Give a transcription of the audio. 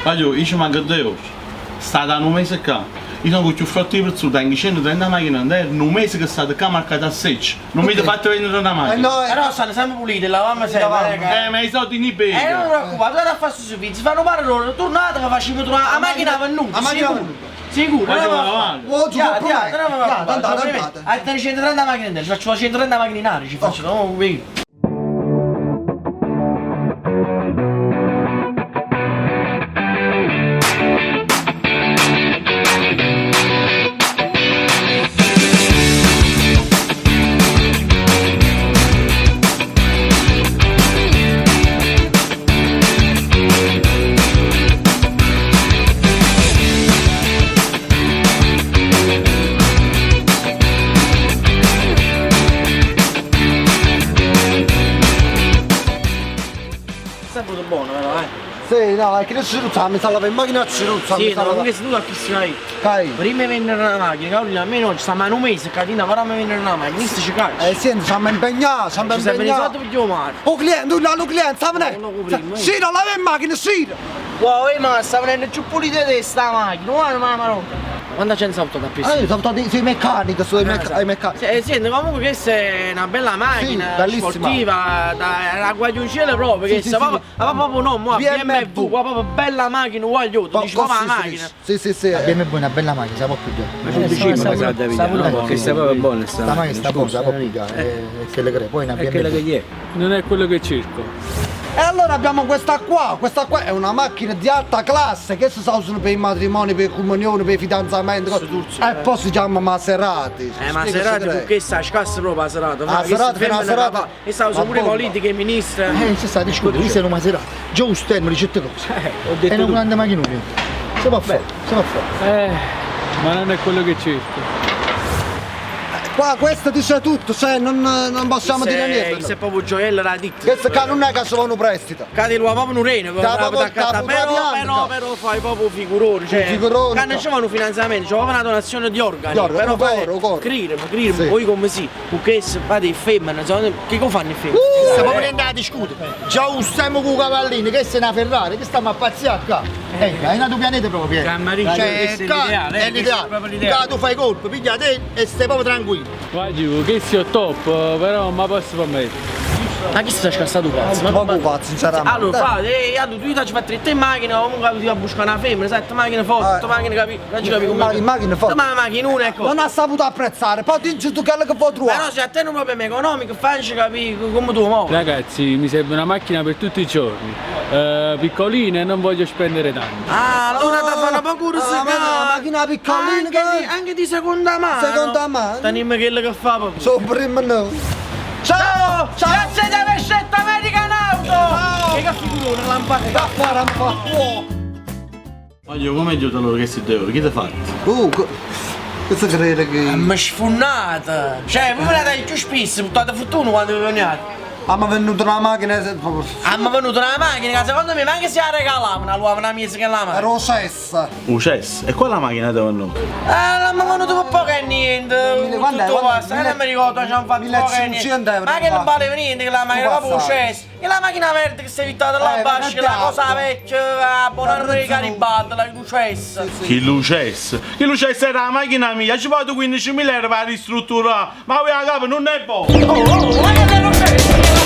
Voglio, io ci manco 2 ore. Sta da un mese qua. Io sono con più forti per su, tengo 130 macchine, un mese che state qua marcata a 16. Non mi avete fatto venire una macchina. No, però stanno sempre pulite, lavammo sempre. Ma i soldi ne peghi. Non mi preoccupate, andate a fare sti servizi, fanno pare loro, tornate che facciamo trovare la macchina venuta. La macchina Sicuro? Voglio lavare. A 130 macchine in ci faccio 130 macchine in aria, ci faccio, no, qui. Sempre buono, però, Sì, no, è che non si ruzza, mi sta la macchina ci ruzza. Sì, no, comunque se tu a chi si vai. Prima vendere una macchina, almeno oggi stiamo un mese, Catina, però mi vendere una macchina, questo ci caccia. Sì, siamo impegnati, siamo Ci sei impegnati. venuto per mare. Oh cliente, no, cliente, sta venendo. Sì, no, la macchina, sì. Wow, ma sta venendo più pulita di sta macchina, guarda ma marocca. Quando c'è un salto da più? Io sono stati sui meccanici, sui meccanici. Senti, comunque questa è una bella macchina, bellissima. sportiva, la guagliuncella proprio, che sta proprio no, BMW, proprio bella macchina, voglio, tu dici proprio la macchina. Sì, la BMW è una bella macchina, siamo più già. Ma c'è vicino a casa Davide, che sta proprio buona sta macchina. Sta buona, siamo più già, che le crei, poi una BMW. È quella che è, non è quello che cerco. E allora abbiamo questa qua è una macchina di alta classe che si usano per i matrimoni, per le comunioni, per i fidanzamenti. E poi si chiama Maserati. Maserati perché sta scasso proprio Maserati. Maserati. E sta usando pure politiche, ministra. Si sta discutendo, qui sono Maserati. Giusto, mi dice cose. Ho detto è una grande macchina. Si può fare, ma non è quello che cerco. Qua questo dice tutto, cioè non possiamo dire niente. Questo è proprio gioiello da ditta. Questo qua non è che si fanno prestito. Cade lo proprio un rene, però fai proprio figurone, cioè. Figurone. Quando ci fanno finanziamenti, c'è proprio una donazione di organi. Però fai crire, poi come sì, perché se fate il femmina, che cosa fanno il femmina? Stiamo prendendo a discutere. Già stiamo con i cavallini, che è una Ferrari, che stiamo a pazzare qua. È un altro pianeta proprio. Cammariccio, questo è l'ideale. È l'ideale. Tu fai colpo, piglia te e stai proprio tranquillo. Guardi, che sia top, però non mi posso permettere. Ma chi sta scassato cazzo? Ma proprio cazzo, sinceramente. Allora fate, tu ti fai 3 macchine, comunque ti vai a buscare una femmina, 7 macchine forti, macchine capi, non ci capi come. Macchine forti. Ma macchina una ecco. Non ha saputo apprezzare, poi dici tu quello che vuoi trovare. Però se a te non è un problema economico, facci capire come tu muovi. Ragazzi, mi serve una macchina per tutti i giorni. Piccolina e non voglio spendere tanto. Allora ti fanno poco curiosità. Una macchina piccolina. Anche di seconda mano. Seconda mano. Teniamo quello che fa proprio. Sono prima no. Ciao! Grazie di aver scelto American Auto! Che figurone, lampada! Voglio, come aiuta loro che si 2 ore? Chi ti ha fatto? Questo crede che... Ma sfonnata! Cioè, voi venite più spesso, buttate fortuna quando vi venite. Ah, ma è venuta una macchina... Ah, ma è venuta una macchina che secondo me neanche si la regalavano, la nuova mese che la macchina. Era Cessa. Ucess? E qua la macchina ti venuta? Ma venuto per poco e niente. Tutto basta, non mi ricordo, ci hanno fatto poco e niente. Ma che non vale niente che la macchina proprio Ucess. E la macchina verde che si è vittata là bascia, la cosa vecchia, la buona Garibaldi, la Ucess. Chi Lucess? Chi Lucess era la macchina mia, ci vado 15.000 euro per ristrutturare. Ma voi a capo non è buono. Ma che è Ucess?